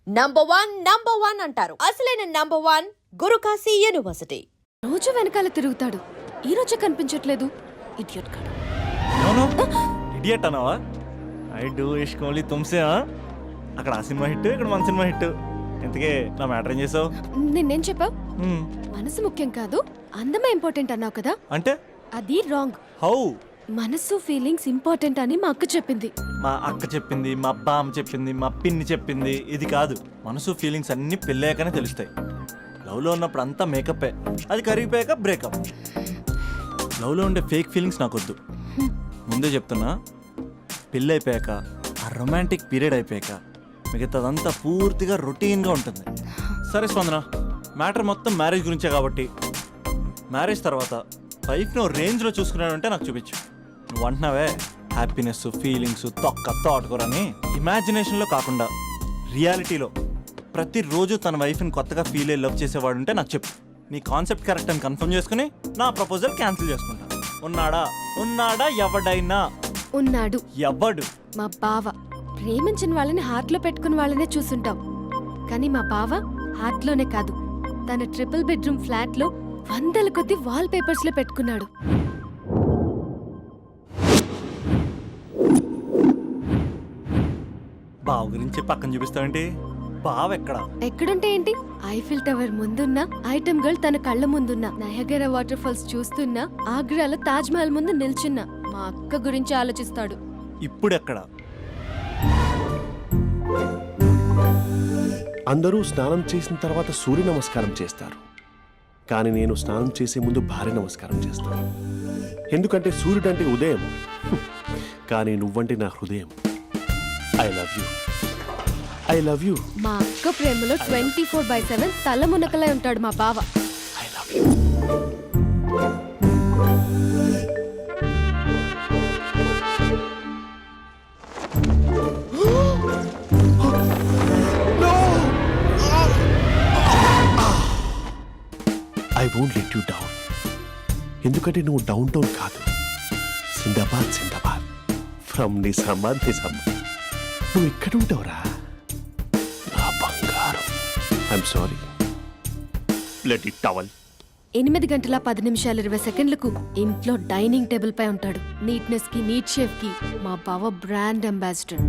Number one అంటారు. అసలైన number 1 Guru Kashi university. రోజు వెనకాల తిరుగుతాడు, ఈ రోజు కనిపించట్లేదు. ఇడియట్ కాడు. ఇడియట్ అన్నావా? ఐ డూ ఇష్క్ ఓన్లీ తుమ్సే. అక్కడ ఆ సినిమా హిట్, ఇక్కడ మన సినిమా హిట్. ఇంతకే నా మ్యాటర్ ఏం చేసావు? నిన్నేం చెప్పావు? మనసు ముఖ్యం కాదు, అందమే ఇంపార్టెంట్ అన్నావు కదా. అంటే అది రాంగ్. హౌ? మనసు ఫీలింగ్స్ ఇంపార్టెంట్ అని మా అక్క చెప్పింది. మా అక్క చెప్పింది, మా బామ్మ చెప్పింది, మా పిన్ని చెప్పింది. ఇది కాదు. మనసు ఫీలింగ్స్ అన్ని పెళ్ళాకనే తెలుస్తాయి. లవ్లో ఉన్నప్పుడు అంతా మేకప్పే, అది కరిగిపోయాక బ్రేకప్. లవ్లో ఉండే ఫేక్ ఫీలింగ్స్ నాకొద్దు. ముందే చెప్తున్నా, పెళ్ళి అయిపోయాక, ఆ రొమాంటిక్ పీరియడ్ అయిపోయాక మిగతాదంతా పూర్తిగా రొటీన్గా ఉంటుంది. సరే స్పందన, మ్యాటర్ మొత్తం మ్యారేజ్ గురించే కాబట్టి మ్యారేజ్ తర్వాత లైఫ్ను రేంజ్లో చూసుకున్నాడంటే నాకు చూపించు. నువ్వు అంటున్నావే హ్యాపీనెస్, ఫీలింగ్స్, తోటకూరని. ఇమాజినేషన్లో కాకుండా రియాలిటీలో ప్రతిరోజు తన వైఫ్ని కొత్తగా ఫీల్ అయ్యి లవ్ చేసేవాడు ఉంటే నాకు చెప్పు. నీ కాన్సెప్ట్ కరెక్ట్ అని కన్ఫర్మ్ చేసుకుని నా ప్రపోజల్ క్యాన్సిల్ చేసుకుంటా. ఉన్నాడా ఎవడైనా? ఉన్నాడు. ఎవడు? మా బావ. ప్రేమించిన వాళ్ళని హార్ట్లో పెట్టుకున్న వాళ్ళనే చూసుంటాం, కానీ మా బావ హార్ట్లోనే కాదు, తన ట్రిపుల్ బెడ్రూమ్ ఫ్లాట్ లో 100ల కొద్ది వాల్ పేపర్స్ లో పెట్టుకున్నాడు. బావ గురించి పక్కన చూపిస్తావేంటి? బావ ఎక్కడుంటే ఏంటి? ఐఫిల్ టవర్ ముందున్న ఐటమ్ గర్ల్ తన కళ్ళ ముందున్న నయగరా వాటర్ ఫాల్స్ చూస్తున్నా, ఆగ్రాలో తాజ్ మహల్ ముందు నిల్చున్నా మా అక్క గురించి ఆలోచిస్తాడు. ఇప్పుడు ఎక్కడ? అందరూ స్నానం చేసిన తర్వాత సూర్య నమస్కారం చేస్తారు, కానీ నేను స్నానం చేసే ముందు భార్య నమస్కారం చేస్తాను. ఎందుకంటే సూర్యుడు అంటే ఉదయం, కానీ నువ్వంటే నా హృదయం. I love you. I love you. మా అక్క ప్రేమలో 24/7 తల మునకలై ఉంటాడు మా బావ. I love you. I won't let you down. ఎందుకంటే నువ్వు డౌన్ టౌన్ కాదు, జిందాబాద్ ఫ్రమ్ నిజామాబాద్. నువ్వు ఎక్కడుంటావురా నా బంగారం? I'm sorry. Let it towel. 8 గంటల 10 నిమిషాలు 20 సెకండ్లకు ఇంట్లో డైనింగ్ టేబుల్ పై ఉంటాడు. నీట్నెస్ కి, నీట్ షేఫ్ కి మా బావ బ్రాండ్ అంబాసిడర్.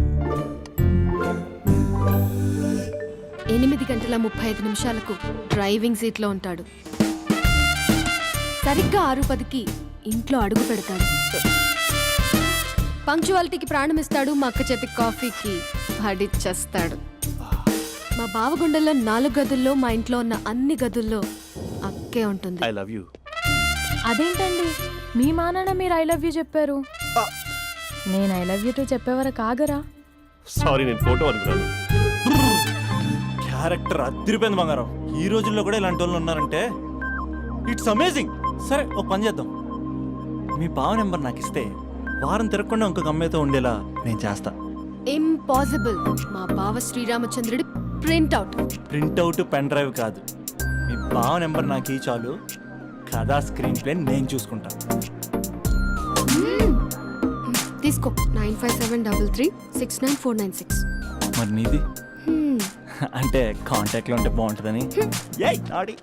8 గంటల 35 నిమిషాలకు డ్రైవింగ్ సీట్ లో ఉంటాడు. సరిగ్గా 6:10కి ఇంట్లో అడుగు పెడతాడు. పంక్చువాలిటీకి ప్రాణమిస్తాడు. మా అక్క చేతి కాఫీకి పడిచ్చేస్తాడు. మా బావ గుండెల్లో 4 గదుల్లో, మా ఇంట్లో ఉన్న అన్ని గదుల్లో అక్కే ఉంటుంది. I love you. అదేంటండి, మీ మా నాన్న మీరు ఐ లవ్ యూ చెప్పారు, నేను ఐ లవ్ యూ టు చెప్పేవరకు ఆగరా? సారీ, నేను ఫోటో అనుకున్నాను. క్యారెక్టర్ అదిరిపోయింది బంగారం. ఈ రోజుల్లో కూడా ఇలాంటి వాళ్ళు ఉన్నారంటే ఇట్స్ అమేజింగ్. సరే, ఒక పని చేద్దాం. మీ బావ నెంబర్ నాకు ఇస్తే వారం తిరగకుండా ఇంకొక అమ్మాయితో ఉండేలా నేను చేస్తా. ఇంపాసిబుల్. మా బావ శ్రీరామచంద్రుడి ప్రింట్అవుట్ పెన్ డ్రైవ్ కాదు. మీ బావ నెంబర్ నాకు ఈ చాలు, కథా స్క్రీన్ ప్లే నేను చూసుకుంటా. తీసుకో. 9573369496. మరి నీది? అంటే కాంటాక్ట్లో ఉంటే బాగుంటుందని. ఆడి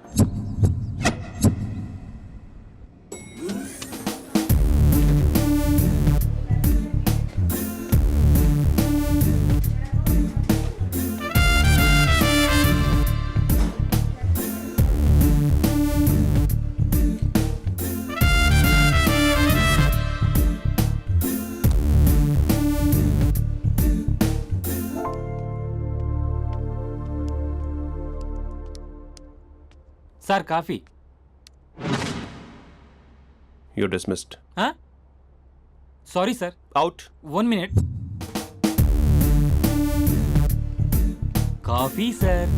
sir, coffee. You're dismissed. Sorry sir. Out. 1 minute. Coffee sir.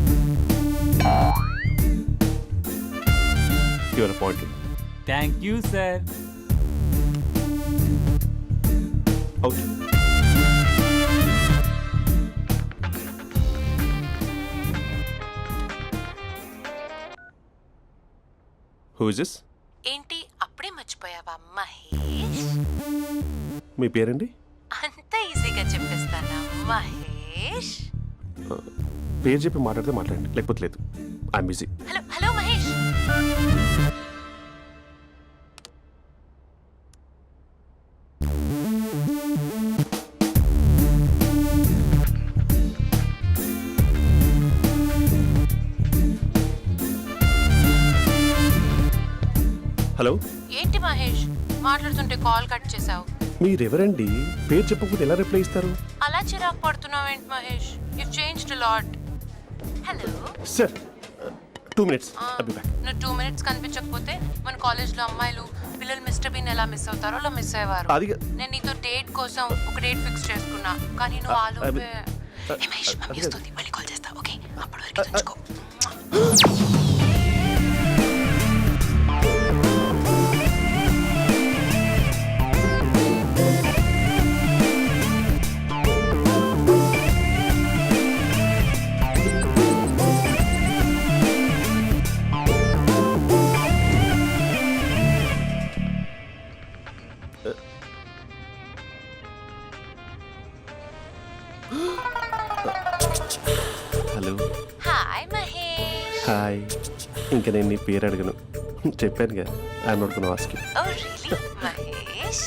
You are appointed. Thank you sir. Out. Who is this? ఏంటి అప్పుడే మర్చిపోయావా మహేష్? మీ పేరండి? అంత ఈజీగా చెప్పేస్తానా మహేష్? పేరు చెప్పి మాట్లాడితే మాట్లాడండి, లేకపోతే లేదు. I'm busy. Hello hello Mahesh. Hello, ఏంటి మహేష్ మాట్లాడుతుంటే కాల్ కట్ చేసావు? మీరెవరండి? పేరు చెప్పకపోతే ఎలా రిప్లై ఇస్తారు? అలా చిరాకు పడుతున్నావేంటి Mahesh? You changed a lot. Hello sir 2 minutes. I'll be back. నువ్వు 2 minutes కనిపించకపోతే మన కాలేజ్లో అమ్మాయిలు పిల్లలు మిస్టర్ బీన్ ఎలా మిస్ అవుతారో అలా మిస్ అయ్యేవారు. అది నేను నీతో డేట్ కోసం ఒక డేట్ ఫిక్స్ చేసుకున్నా, కానీ నువ్వు ఆలోపే. ఏ మహేష్, మమ్మీ వస్తుంది, మళ్ళీ కాల్ చేస్తా. ఓకే, అప్పటి వరకు ఇది ఉంచుకో. హలో. హాయ్ మహేష్. హాయ్. ఇంకా నేను నీ పేరు అడగను, చెప్పాను కదా. I'm not gonna ask you. Oh really Mahesh?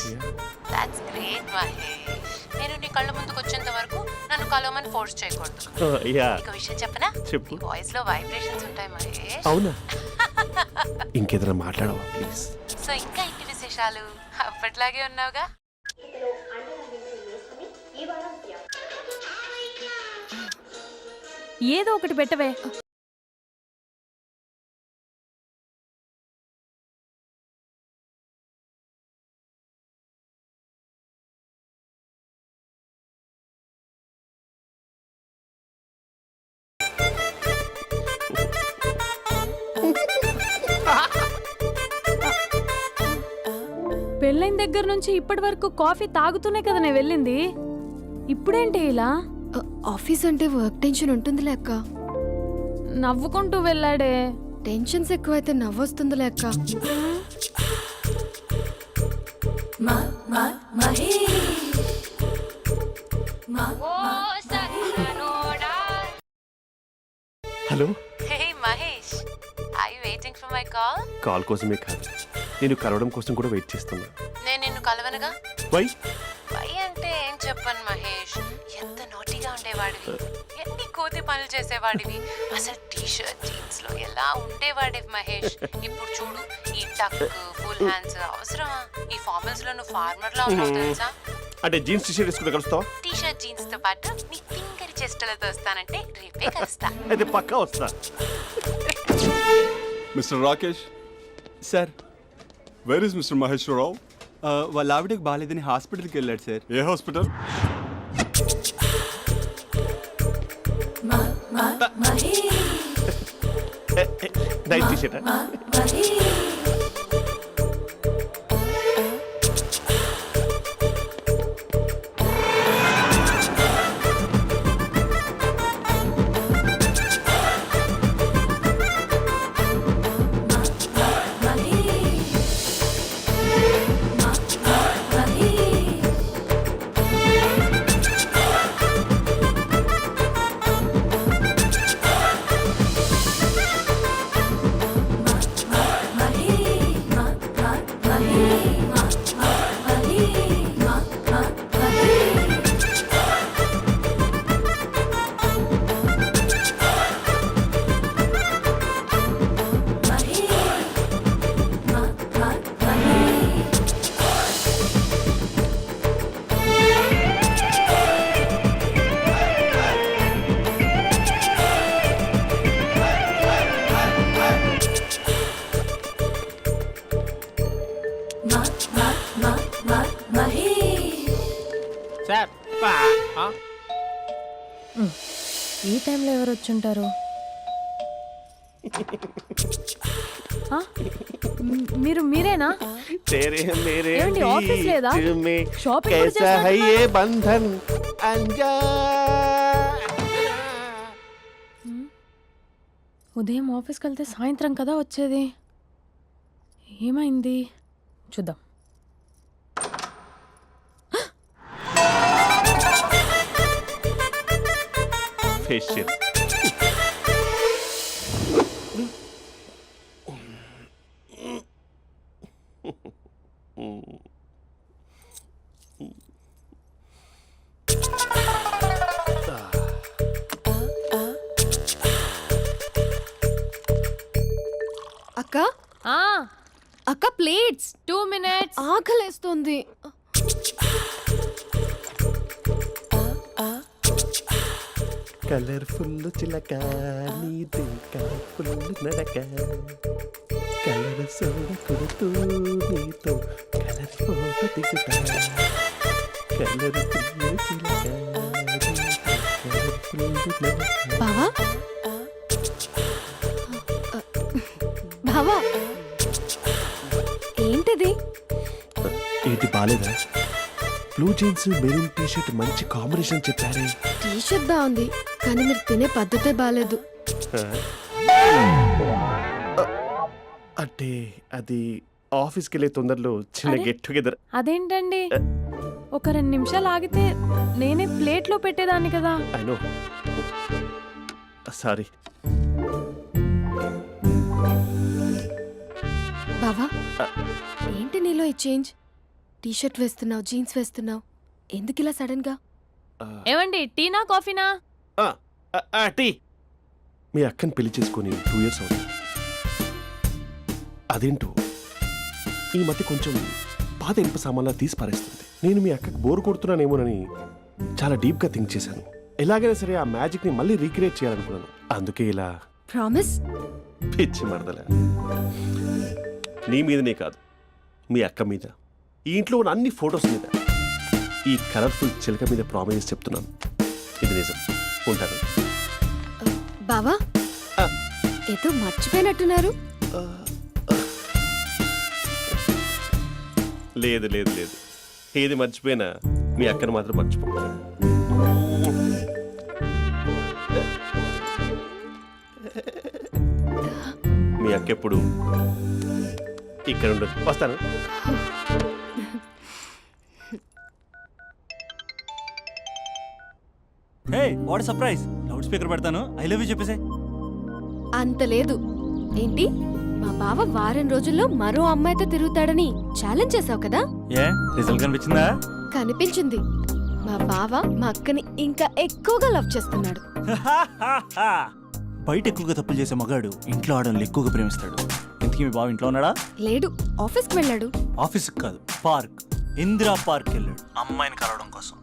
That's great Mahesh. నేను నీ కళ్ళ ముందుకు వచ్చేంత వరకు నన్ను కలవమని ఫోర్స్ చేయకూడదు. యా, నీకు విషయం చెప్పనా? చెప్పు. నీ వాయిస్ లో వైబ్రేషన్స్ ఉంటాయి మహేష్. అవునా? ఇంకేదైనా మాట్లాడవా ప్లీజ్? సో ఇంకా ఇంటి విశేషాలు అప్పట్లాగే ఉన్నావుగా? ఏదో ఒకటి పెట్టవే. పెళ్ళైన దగ్గర నుంచి ఇప్పటి వరకు కాఫీ తాగుతూనే కదా నేను వెళ్ళింది. ఇప్పుడేంటి ఇలా? ఆఫీస్ అంటే వర్క్ టెన్షన్ ఉంటుందిలే అక్క. నవ్వుకుంటూ వెళ్ళాడే. టెన్షన్స్ ఎక్కువైతే నవ్వొస్తుందిలే అక్క. Hello. Hey Mahesh, I waiting for my call? Call కోసమే కాదు, నేను కలవడం కోసం కూడా వెయిట్ చేస్తున్నా. నేను నిన్ను కలవనుగా. వై? వై అంటే ఏం చెప్పను మహేష్, ఎంత నోటిగా ఉండేవాడివి, ఎన్ని కోతి పనులు చేసేవాడివి, అసలు టీ షర్ట్ జీన్స్ లో ఎలా ఉండేవాడివి మహేష్. ఇప్పుడు చూడు, ఈ టక్ ఫుల్ హ్యాండ్స్ అవసరమా? ఈ ఫార్మల్స్ లో నువ్వు ఫార్మర్ లా ఉన్నావు తెలుసా? అంటే జీన్స్ టీషర్ట్ వేసుకుంటే కలుస్తావా? టీ షర్ట్ జీన్స్ తో పాటు నీ తింగరి చెస్టలతో వస్తానంటే రేపే కలుస్తా. అయితే పక్కా వస్తా. Mister Rakesh, sir, where is mister Maheshwararao? వాళ్ళ ఆవిడకి బాగాలేదని హాస్పిటల్కి వెళ్ళాడు సార్. ఏ హాస్పిటల్? Night t shirt. సార్, ఈ టైంలో ఎవరు వచ్చుంటారు? మీరేనా? तेरे मेरे ఏమండి, ఆఫీస్ లేదా? बीच में షాపింగ్ కూడా कैसा है చేస్తున్నట్టున్నారు? ये बंधन अंजा. ఉదయం ఆఫీస్కి వెళ్తే సాయంత్రం కదా వచ్చేది. ఏమైంది? చూద్దాం. ఫేషియల్. అక్క ఆ, అక్క ప్లేట్స్ 2 minutes. ఆకలేస్తుంది. కలర్ఫుల్ చిలక నీది కలర్ఫుల్ నడక కలర్ సోడ కొడుతూ నీతో కలర్ ఫోటో దిగుతా కలర్ఫుల్ చిలక కలర్ఫుల్ నడక. బావా బావా ఏంటిది? ఏంటి బాలేదా? Blue jeans maroon T shirt మంచి కాంబినేషన్ చెప్పారే. టీ షర్ట్ బాగుంది కానీ మీరు తినే పద్ధతే బాగాలేదు. అంటే అది ఆఫీస్కి వెళ్ళే తొందరలో చిన్న అరే? Get together. అదేంటండి, ఒక 2 నిమిషాలు ఆగితే నేనే ప్లేట్లో పెట్టేదాన్ని కదా. I know, sorry. బావా ఏంటి నీలో ఈ చేంజ్? టీ షర్ట్ వేస్తున్నావు, జీన్స్ వేస్తున్నావు, ఎందుకు ఇలా సడన్ గా? ఏమండి, టీనా కాఫీనా? టీ. మీ అక్కని పెళ్లి చేసుకొని 2 years అవుతుంది. అదేంటో ఈ మధ్య కొంచెం పాత ఇనుప సామాన్లా తీసి పారేస్తుంది. నేను మీ అక్కకి బోరు కొడుతున్నానేమోనని చాలా డీప్గా థింక్ చేశాను. ఎలాగైనా సరే ఆ మ్యాజిక్ని మళ్ళీ రీక్రియేట్ చేయాలనుకున్నాను. అందుకే ఇలా ప్రామిస్? పిచ్చి మరదల. నీ మీదనే కాదు, మీ అక్క మీద, ఈ ఇంట్లో ఉన్న అన్ని ఫొటోస్ మీద, ఈ కలర్ఫుల్ చిలక మీద ప్రామిస్ చెప్తున్నాను. ఇది నిజం. ఉంటాను. బావా ఆ. ఏదో మర్చిపోయినట్టున్నారు. లేదు లేదు లేదు, ఏది మర్చిపోయినా మీ అక్కను మాత్రం మర్చిపో. మీ అక్క ఎప్పుడు ఇక్కడ ఉండదు. వస్తాను. హే, వాట్ సర్ప్రైజ్! లౌడ్ స్పీకర్ పెడతాను, ఐ లవ్ యూ చెప్పేసే. అంత లేదు. ఏంటి, మా బావ వారం రోజుల్లో మరో అమ్మాయితో తిరుగుతాడని ఛాలెంజ్ చేసావు కదా? ఏ రిజల్ట్ కనిపించిందా? కనిపించింది. మా బావ మా అక్కని ఇంకా ఎక్కువగా లవ్ చేస్తున్నాడు. బయట ఎక్కువగా తప్పులు చేసే మగాడు ఇంట్లో ఆడవాళ్ళు ఎక్కువగా ప్రేమిస్తాడు. ఇంతకీ మీ బావ ఇంట్లో ఉన్నాడా? లేడు, ఆఫీస్కి వెళ్ళాడు. ఆఫీస్కి కాదు, పార్క్, ఇందిరా పార్క్ వెళ్ళాడు అమ్మాయిని కలవడం కోసం.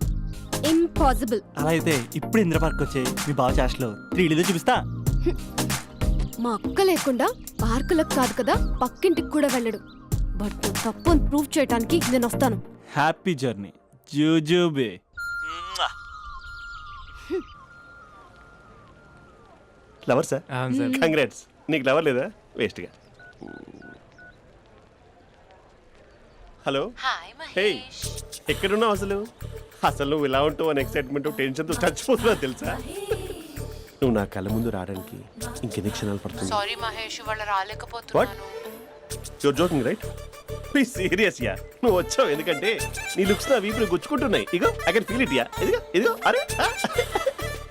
ఇంపాసిబుల్. అలా అయితే ఇప్పుడు ఇందిరా పార్క్ వచ్చే మీ బావ చాష్లో 3Dలో చూపిస్తా. మా అక్క లేకుండా పార్కులకు కాదు కదా పక్కింటికి కూడా వెళ్ళడు. బట్ నువ్వు తప్పు అని ప్రూవ్ చేయడానికి నేను వస్తాను. హ్యాపీ జర్నీ జూజూబే. లవర్ సార్, అవును సార్. కంగ్రాట్స్. నీకు లవర్ లేదా? వేస్ట్గా. హలో. Hi hey, Mahesh. ఎక్కడున్నావు అసలు? అసలు నువ్వు ఇలా ఉంటావు అని ఎక్సైట్మెంట్ టెన్షన్తో చచ్చిపోతున్నావు తెలుసా? నువ్వు నా కళ్ళ ముందు రావడానికి ఇంకెన్ని క్షణాలు పడుతుంది? సారీ మహేష్, ఇవాళ రాలేకపోతున్నాను. You're joking right? Please serious ya. నువ్వు వచ్చావు ఎందుకంటే నీ లుక్స్ నా వీపుని గుచ్చుకుంటున్నాయి. ఇగో I can feel it ya. ఇదిగో ఇదిగో. అరే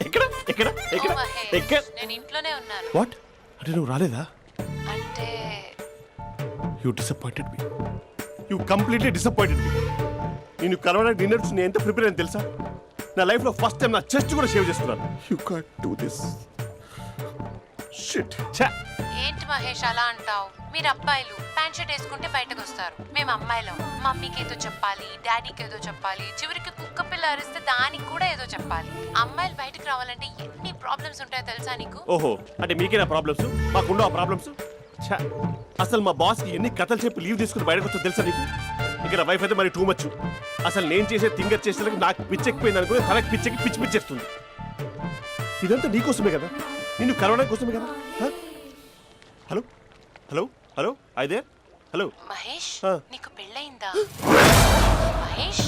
ఎక్కడ ఎక్కడ ఎక్కడ ఓ మహేష్, ఎక్కడ? నేను ఇంట్లోనే ఉన్నాను. వాట్? అంటే నువ్వు రాలేదా? అంటే you disappointed me. You completely disappointed me. నేను కలవడానికి డిన్నర్స్ నేను ఎంత ప్రిపేర్ అని తెలుసా? నా లైఫ్లో ఫస్ట్ టైం నా చెస్ట్ కూడా సేవ్ చేస్తున్నాను. You can't do this. Shit. ఛా. ఏంటి మహేష్ అలా అంటావు? మీరు అబ్బాయిలు ప్యాంట్ షర్ట్ వేసుకుంటే బయటకు వస్తారు. మేము అమ్మాయిలం మమ్మీకి ఏదో చెప్పాలి, డాడీకి ఏదో చెప్పాలి, చివరికి కుక్క పిల్ల అరిస్తే దానికి కూడా ఏదో చెప్పాలి. అమ్మాయిలు బయటకు రావాలంటే ఎన్ని ప్రాబ్లమ్స్ ఉంటాయో తెలుసా నీకు? ఓహో, అంటే మీకేనా ప్రాబ్లమ్స్? మాకుండా ప్రాబ్లమ్స్? ఛా. అసలు మా బాస్కి ఎన్ని కథలు చెప్పి లీవ్ తీసుకుని బయటకు వచ్చా తెలుసా నీకు? ఇక్కడ వైఫ్ అయితే మరి టూ మచ్. అసలు నేను చేసే థింగర్ చేసేందుకు నాకు పిచ్చెక్కిపోయింది అనుకుని తనకి పిచ్చెక్కి పిచ్చి పిచ్చేస్తుంది. ఇదంతా నీకోసమే కదా, నిన్ను కలవడం కోసమే కదా. హలో హలో హలో అయితే హలో మహేష్, ఆ. నీకు పెళ్ళయిందా? Mahesh,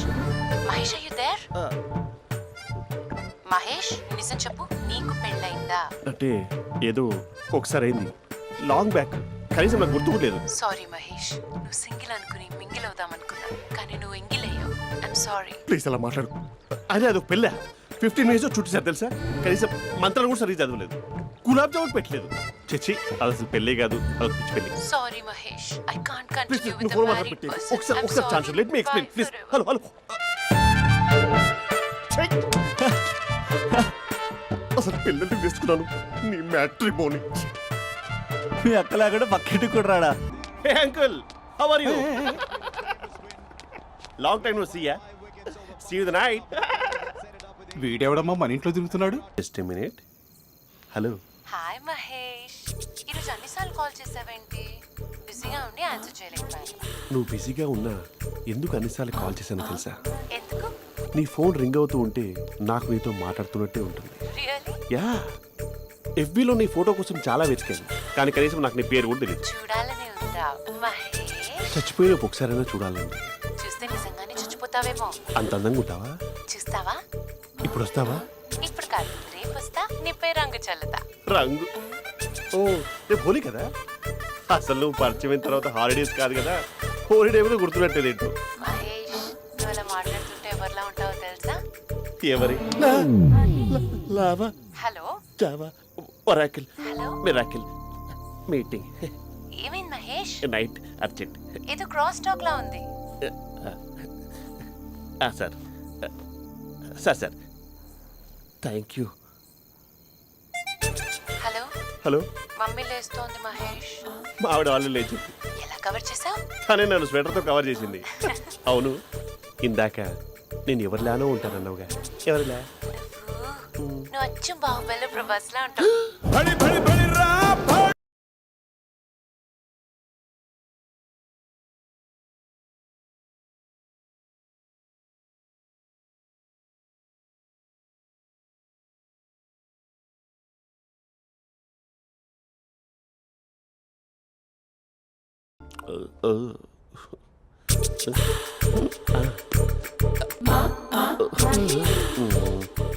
Mahesh are you there? Mahesh, నిజం చెప్పు, నీకు పెళ్ళయిందా? అంటే ఏదో ఒకసారి అయింది, లాంగ్ బ్యాక్. కనీసం నాకు గుర్తు కూడా లేదు. సారీ మహేష్, నువ్వు సింగిల్ అనుకుని మింగిల్ అవుదాం అనుకున్నా, కానీ నువ్వు ఎంగిల్ అయ్యావు. I'm sorry. ప్లీజ్ అలా మాట్లాడు. అదే అదొక పెళ్ళ 15 మినిట్స్ చుట్టేసారు తెలుసా. కనీసం మంత్రాలు కూడా సరిగ్గా చదవలేదు, గులాబ్ జామున్ పెట్టలేదు. చచ్చి అది అసలు పెళ్ళే కాదు, అదొక పిచ్చి పెళ్ళి. Sorry Mahesh, I can't please continue నువ్వు విత్ ఫోన్ ద మాట్లాడి మ్యారీడ్ పెట్టి పర్సన్. ఒకసారి chance let me explain please. Hello hello అసలు పెళ్ళంటే వేసుకున్నాను నీ మ్యాట్రిమోని. మీ అక్కలాగా పక్కింటికి కూడా రాడా? Hey uncle, how are you? Long time no see ya. See you the night. వీడెవడమ్మా మన ఇంట్లో తిరుగుతున్నాడు? Just a minute. Hello. Hi Mahesh, ఈరోజు అన్నిసార్లు కాల్ చేసావేంటి? బిజీగా ఉండి ఆన్సర్ చేయలేకపోయాను. నువ్వు బిజీగా ఉన్నా ఎందుకు అన్నిసార్లు కాల్ చేశానో తెలుసా? ఎందుకు? నీ ఫోన్ రింగ్ అవుతూ ఉంటే నాకు నీతో మాట్లాడుతున్నట్టే ఉంటుంది. రియల్లీ? యా, ఎఫ్బీలో నీ ఫోటో కోసం చాలా వెతికాను, కానీ కనీసం నాకు నీ పేరు కూడా తెలియదు. చూడాలని ఉందా మహేష్? చచ్చిపోయిన ఒకసారైనా చూడాలండి. చూస్తే నిజంగానే చచ్చిపోతావేమో. అంత అందంగా ఉంటావా? చూస్తావా? ఇప్పుడు వస్తావా? ఇప్పుడు కాదు, రేపు వస్తా, నీపై రంగు చల్లుతా. రంగు? ఓ రేపు హోలీ కదా. అసలు నువ్వు పరిచయం అయిన తర్వాత హాలిడేస్ కాదు కదా, హోలిడే కూడా గుర్తున్నట్టేది ఏంటో. మహేష్, నువ్వు అలా మాట్లాడుతుంటే ఎవరిలా ఉంటావో తెలుసా? ఎవరి? Lava, hello Java, Oracle, hello, miracle, meeting, ఏమైంది మహేష్? Night, urgent. ఏదో క్రాస్ టాక్ లా ఉంది. Sir sir sir thank you. Hello, hello, mummy లేస్తోంది మహేష్. మా ఆవిడ వాళ్ళు లేచి ఎలా కవర్ చేసావు? తనే నన్ను స్వెటర్తో కవర్ చేసింది. అవును, ఇందాక నేను ఎవరిలానో ఉంటానన్నావుగా, ఎవరిలా? నువ్వు అచ్చం బాహుబలి ప్రభాస్ లా ఉంటావు.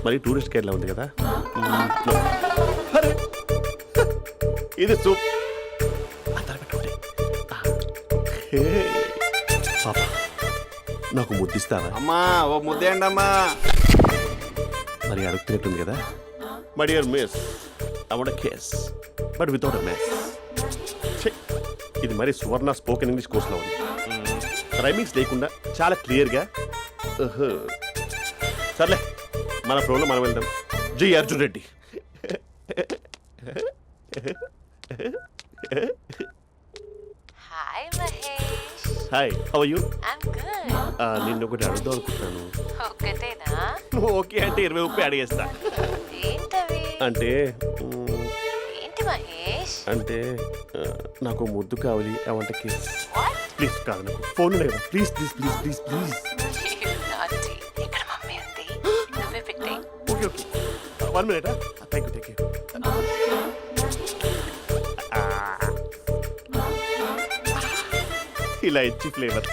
మరి టూరిస్ట్ గైడ్లా ఉంది కదా. అరే, ఇది సూప్. పాపా, నాకు ముద్దిస్తావా? అమ్మా ఓ ముద్దేయండి అమ్మా. మరి అడుగుతున్నట్టుంది కదా. My dear miss, I want kiss but without a miss. ఇది మరి సువర్ణ స్పోకెన్ ఇంగ్లీష్ కోర్సులో ఉంది. రైమింగ్స్ లేకుండా చాలా క్లియర్గా. సర్లే, మన ప్రోలో మనం వెళ్దాం. జై Arjun Reddy. Hi Mahesh. Hi, how are you? I'm good. నిన్ను ఒకటి అడుగుదాం అనుకుంటున్నాను. ఒక్కటేనా? నువ్వు ఓకే అంటే 20 రూపాయలు అడిగేస్తా. ఏంటవి? అంటే ఏంటి మహేష్? అంటే నాకు ముద్దు కావాలి. I want kiss. What? Please కాదు, నాకు ఫోన్ లేదు. Please please please please please. You naughty. ఇక్కడ మమ్మీ ఉంది, నువ్వే పెట్టే. Okay okay, 1 minute. Thank you thank you. ఇలా ఇచ్చి ఫ్లేవర్.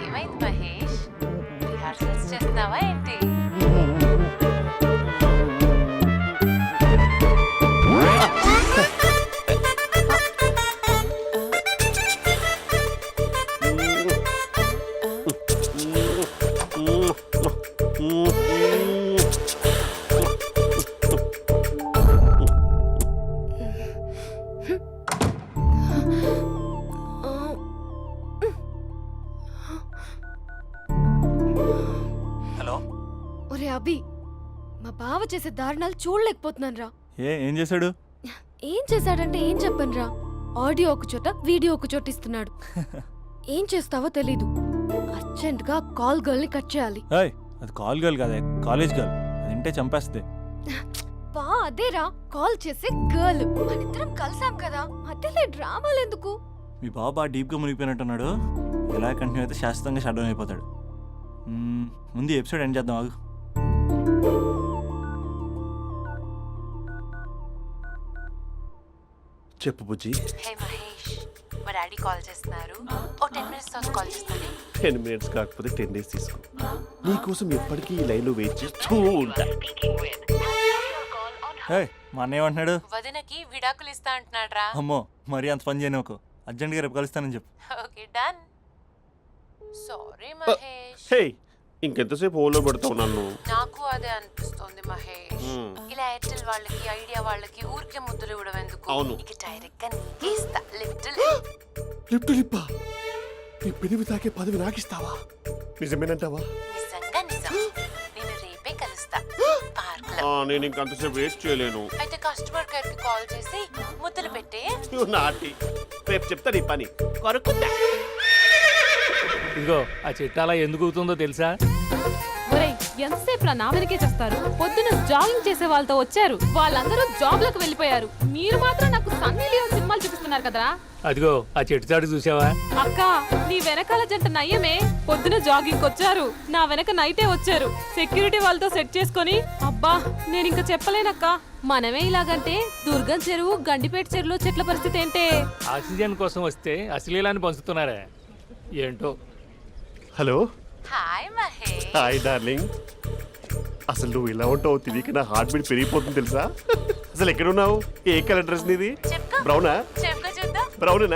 ఏమైంది మహేష్? రిహార్సల్స్ చేస్తున్నావా ఏంటి? హలో. ఒరే అభి, మా బావ చేసే దారుణాలు చూడలేకపోతున్నాను రా. ఏం చేశాడు? ఏం చేశాడంటే ఏం చెప్పను రా. ఆడియో ఒక చోట, వీడియో ఒక చోట ఇస్తున్నాడు. ఏం చేస్తావో తెలీదు. అర్జెంట్ గా కాల్ గర్ల్ ని కట్ చేయాలి. ఏయ్, అది కాల్ గర్ల్ కాదే, కాలేజ్ గర్ల్. అది వింటే చంపేస్తే. బా అదేరా, కాల్ చేసే గర్ల్. మనిద్దరం కలిసాం కదా, మధ్యలో డ్రామాలు ఎందుకు? మీ బాబు బాగా డీప్గా మునిగిపోయినట్టున్నాడు. ఎలా కంటిన్యూ అయితే శాశ్వతంగా షట్ డౌన్ అయిపోతాడు. ముందు ఎపిసోడ్ ఎండ్ చేద్దాం, ఆగు. చెప్పు బుజ్జి. హే మహేష్, మా డాడీ కాల్ చేస్తున్నారు. ఓ 10 minutes తర్వాత కాల్ చేస్తాను. 10 మినిట్స్ కాకపోతే 10 డేస్ తీసుకో. నీకోసం ఎప్పటికీ ఈ లైన్లో వెయిట్ చేస్తూ ఉంటా. హే మా అన్న ఏమంటున్నాడు? వదినకి విడాకులు ఇస్తా అంటున్నాడు రా. అమ్మో మరీ అంత పని చేయను. అర్జెంట్గా రేపు కలుస్తానని చెప్పు. Okay done. సారీ మహేష్. హే ఇంకెంతసేపు ఓలో పెడతావు నన్ను? నాకు అదే అనిపిస్తోంది మహేష్. ఇలా ఎయిర్టెల్ వాళ్ళకి ఐడియా వాళ్ళకి ఊరికే ముద్దులు ఇవ్వడం ఎందుకు? అవును. ఇక డైరెక్ట్ గా నీకే ఇస్తా. లిటిల్ లిప్టు లిప్పా నీ పెదవి తాకే పదవి నాకిస్తావా? నిజమేనంటావా? నిజంగా నిజం. నేను రేపే కలుస్తా పార్క్ లో. నేను ఇంకంతసేపు వేస్ట్ చేయలేను. అయితే కస్టమర్ కేర్ కి కాల్ చేసి ముద్దులు పెట్టే. నాటి రేపు చెప్తా నీ పని. కొరుకుంటా. ఇదిగో ఆ చెట్టు అలా ఎందుకు అవుతుందో తెలుసా? ఒరేయ్ ఎంతసేపు నా వెనకే చేస్తారు? పొద్దున జాగింగ్ చేసే వాళ్ళతో వచ్చారు, వాళ్ళందరూ జాబ్లకు వెళ్ళిపోయారు. మీరు మాత్రం నాకు సన్నీ లియోన్ సినిమాలు చూపిస్తున్నారు కదరా. అదిగో ఆ చెట్టు చాటు చూసావా? అక్క నీ వెనకాల జంట నయ్యమే. పొద్దున జాగింగ్ వచ్చారు, నా వెనక నైటే వచ్చారు. సెక్యూరిటీ వాళ్ళతో సెట్ చేసుకొని అబ్బా నేను ఇంకా చెప్పలేనక్క. మనమే ఇలాగంటే దుర్గం చెరువు, గండిపేట చెరువులో చెట్ల పరిస్థితి ఏంటే? ఆక్సిజన్ కోసం వస్తే అశ్లీలాన్ని పంచుతున్నారా ఏంటో. Hello. Hi Mahesh. Hi darling. అసలు నువ్వు ఇలా ఉంటావు తిరిగి నా హార్ట్ బీట్ పెరిగిపోతుంది తెలుసా? అసలు ఎక్కడున్నావు? ఏ కలర్ డ్రెస్ నీది? చెప్పుకో. బ్రౌనా? చెప్పుకో చూద్దాం. బ్రౌనేనా?